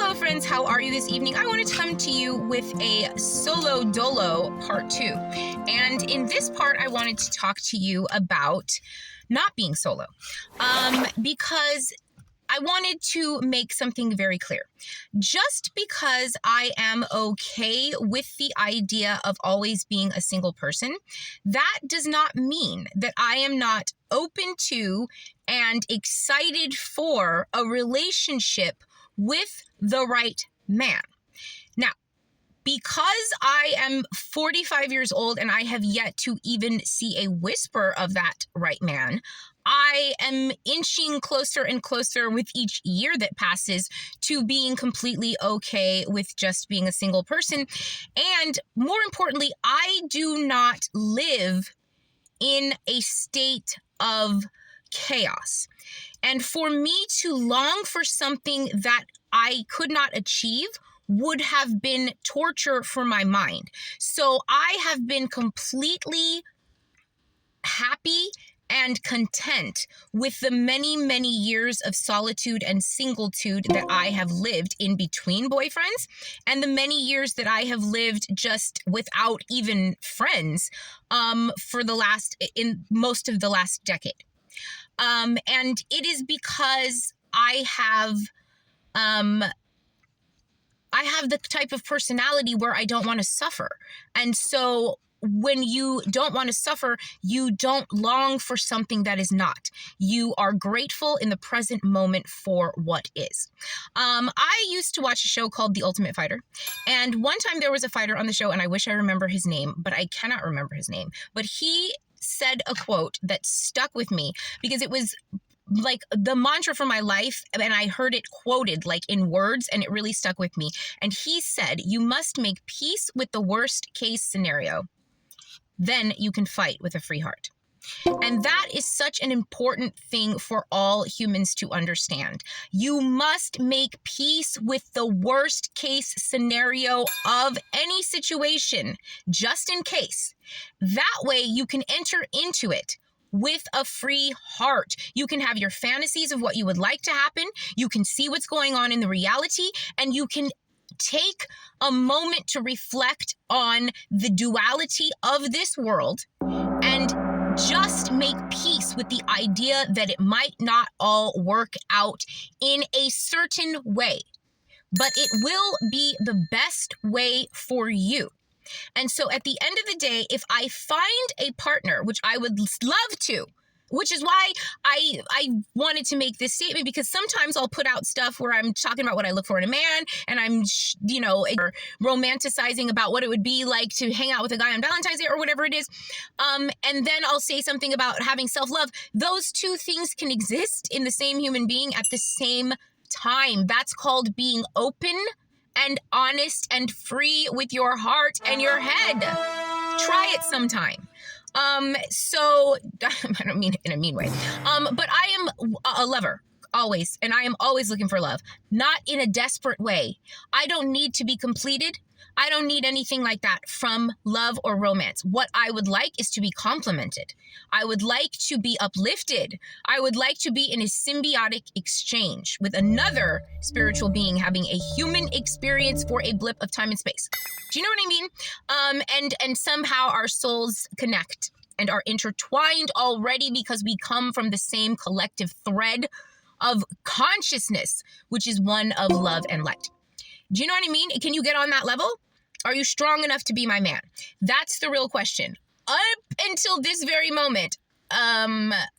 Hello friends, how are you this evening? I want to come to you with a solo dolo part 2. And in this part, I wanted to talk to you about not being solo. Because I wanted to make something very clear. Just because I am okay with the idea of always being a single person, that does not mean that I am not open to and excited for a relationship with the right man. Now, because I am 45 years old and I have yet to even see a whisper of that right man, I am inching closer and closer with each year that passes to being completely okay with just being a single person. And more importantly, I do not live in a state of chaos. And for me to long for something that I could not achieve would have been torture for my mind. So I have been completely happy and content with the many, many years of solitude and singletude that I have lived in between boyfriends, and the many years that I have lived just without even friends in most of the last decade. And it is because I have the type of personality where I don't want to suffer. And so when you don't want to suffer, you don't long for something that is not. You are grateful in the present moment for what is. I used to watch a show called The Ultimate Fighter. And one time there was a fighter on the show, and I wish I remember his name, but I cannot remember his name. But he said a quote that stuck with me because it was like the mantra for my life, and I heard it quoted like in words, and it really stuck with me. And he said, "You must make peace with the worst case scenario. Then you can fight with a free heart." And that is such an important thing for all humans to understand. You must make peace with the worst case scenario of any situation, just in case. That way you can enter into it with a free heart. You can have your fantasies of what you would like to happen. You can see what's going on in the reality, and you can take a moment to reflect on the duality of this world and just make peace with the idea that it might not all work out in a certain way, but it will be the best way for you. And so at the end of the day, if I find a partner, which I would love to, which is why I wanted to make this statement, because sometimes I'll put out stuff where I'm talking about what I look for in a man, and I'm, romanticizing about what it would be like to hang out with a guy on Valentine's Day or whatever it is. And then I'll say something about having self-love. Those two things can exist in the same human being at the same time. That's called being open and honest and free with your heart and your head. Try it sometime. So I don't mean it in a mean way. But I am a lover always, and I am always looking for love, not in a desperate way. I don't need to be completed. I don't need anything like that from love or romance. What I would like is to be complimented. I would like to be uplifted. I would like to be in a symbiotic exchange with another spiritual being, having a human experience for a blip of time and space. Do you know what I mean? And somehow our souls connect and are intertwined already because we come from the same collective thread of consciousness, which is one of love and light. Do you know what I mean? Can you get on that level? Are you strong enough to be my man? That's the real question. Up until this very moment,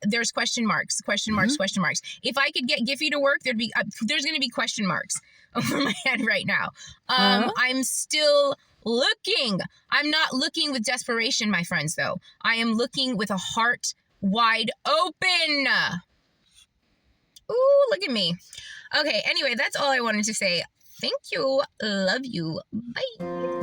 there's question marks. If I could get Giphy to work, there's going to be question marks over my head right now. I'm still looking. I'm not looking with desperation, my friends, though. I am looking with a heart wide open. Ooh, look at me. Okay, anyway, that's all I wanted to say. Thank you. Love you. Bye.